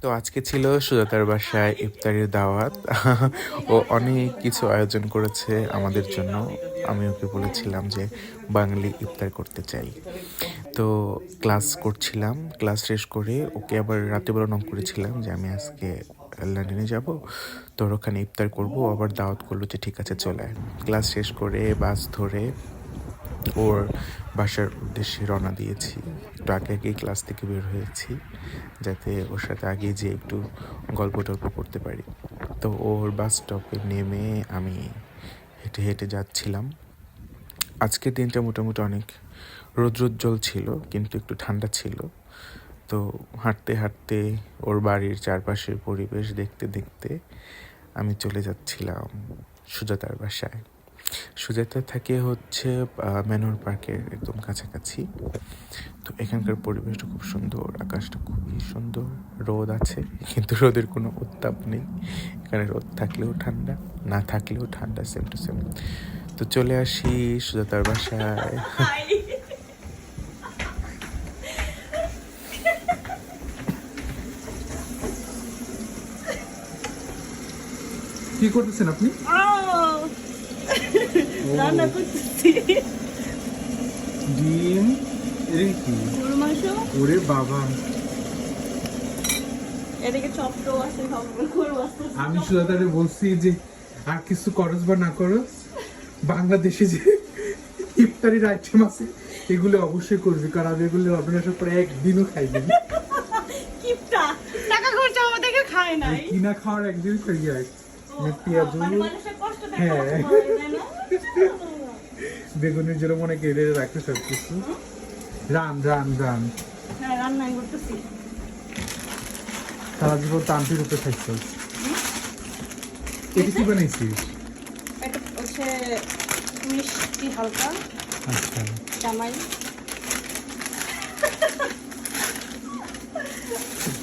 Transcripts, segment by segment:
তো আজকে ছিল সুজাতার বাসায় ইফতারের দাওয়াত। ও অনেক কিছু আয়োজন করেছে আমাদের জন্য। আমি ওকে বলেছিলাম যে বাঙালি ইফতার করতে চাই। তো ক্লাস করছিলাম, ক্লাস শেষ করে ওকে আবার রাতেবেলা নক করেছিলাম যে আমি আজকে লন্ডনে যাব, তোর ওখানে ইফতার করবো। আবার দাওয়াত করলো যে ঠিক আছে চলে আয়। ক্লাস শেষ করে বাস ধরে ওর বাসার উদ্দেশ্যে রওনা দিয়েছি। একটু আগে আগেই ক্লাস থেকে বের হয়েছি যাতে ওর সাথে আগে যেয়ে একটু গল্প টল্প করতে পারি। তো ওর বাস স্টপে নেমে আমি হেঁটে হেঁটে যাচ্ছিলাম। আজকের দিনটা মোটামুটি অনেক রৌদ্রোজ্জ্বল ছিল, কিন্তু একটু ঠান্ডা ছিল। তো হাঁটতে হাঁটতে ওর বাড়ির চারপাশের পরিবেশ দেখতে দেখতে আমি চলে যাচ্ছিলাম সুজাতার বাসায়। সুজাতা থাকে হচ্ছে ম্যানর পার্কের একদম কাছাকাছি। তো এখানকার পরিবেশটা খুব সুন্দর, আকাশটা খুবই সুন্দর, রোদ আছে কিন্তু রোদের কোনো উত্তাপ নেই। এখানে রোদ থাকলেও ঠান্ডা, না থাকলেও ঠান্ডা, সেম টু সেম। তো চলে আসি সুজাতার বাসায়। কি করতেছেন আপনি? রান্না করতেছি ডিম। এদিকে কি? গরু মাংস। ওরে বাবা, এদিকে চপটাও আছে, সব গরু আছে। আমি সুজাতারে বলছি যে আর কিছু করস বা না করস, বাংলাদেশে যে ইফতারির আইটেম আছে এগুলো অবশ্যই করবি, কারণ আমি এগুলো আপনার আসার পরে একদিনও খাইনি। কিপটা টাকা খরচ আমাদেরকে খায় নাই। কিনা খাওয়ার একদিন খাই যায়। পেঁয়াজ, মানে মানুষের কষ্ট হ্যাঁ। তাই না? বেগুনের জন্য মনে কেড়ে রাখতে সব কিছু। রান রান রান হ্যাঁ, রান্নাই করতেছি। সারা জীবন তান্ত্রিক রূপে খাইছিস। এটা কি বানাইছিস? এটা হচ্ছে মিষ্টি হালকা আচ্ছা, জামাই।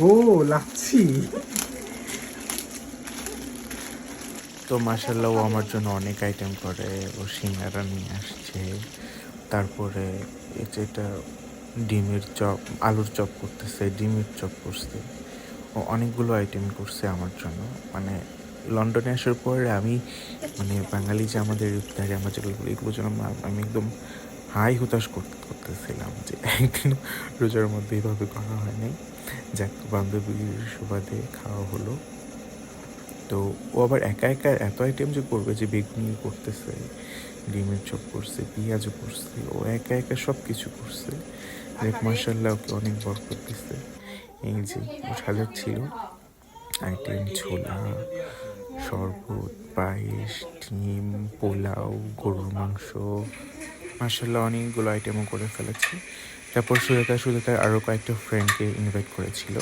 ও লাচ্ছি। তো মাশাআল্লাহ ও আমার জন্য অনেক আইটেম করে। ও সিঙ্গারা নিয়ে আসছে, তারপরে এটা ডিমের চপ, আলুর চপ করতেছে, ডিমের চপ করছে। ও অনেকগুলো আইটেম করছে আমার জন্য। মানে লন্ডনে আসার পর আমি মানে বাঙালি যে আমাদের ইফতারি আমরা যেগুলো বলি এগুলোর জন্য আমি একদম হাই হুতাশ করতেছিলাম যে একদিন রোজার মধ্যে এইভাবে করা হয়নি। যাক, বান্ধবীর সুবাদে খাওয়া হলো। তো ও আবার একা একা এত আইটেম যে করবে, যে বেগুনি করতেছে, ডিমের চপ করছে, পেঁয়াজও করছে, ও একা একা সব কিছু করছে। দেখ মাশাআল্লাহ ওকে অনেক বরকত দিচ্ছে। এই যে ও সাজাচ্ছিল আইটেম, ছোলা, শরবত, পায়েস, ডিম, পোলাও, গরুর মাংস, মাশাআল্লাহ অনেকগুলো আইটেমও করে ফেলেছে। তারপর সুজাতার আরও কয়েকটা ফ্রেন্ডকে ইনভাইট করেছিল,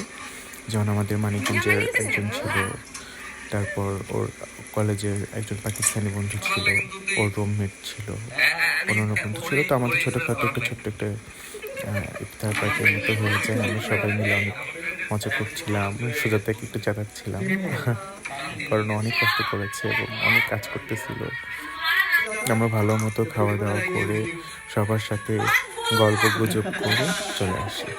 যেমন আমাদের মানিকগঞ্জের একজন ছিল, তারপর ওর কলেজের একজন পাকিস্তানি বন্ধু ছিল, ওর রুমমেট ছিল, অন্যান্য বন্ধু ছিল। তো আমাদের ছোটোখাটো একটা ছোট্ট একটা ইফতার পার্টির মতো হয়ে যায়। আমরা সবাই মিলে অনেক মজা করছিলাম, সুজাতাকে একটু জানাচ্ছিলাম কারণ অনেক কষ্ট করেছে এবং অনেক কাজ করতেছিল। আমরা ভালো মতো খাওয়া দাওয়া করে সবার সাথে গল্প গুজব করে চলে আসি।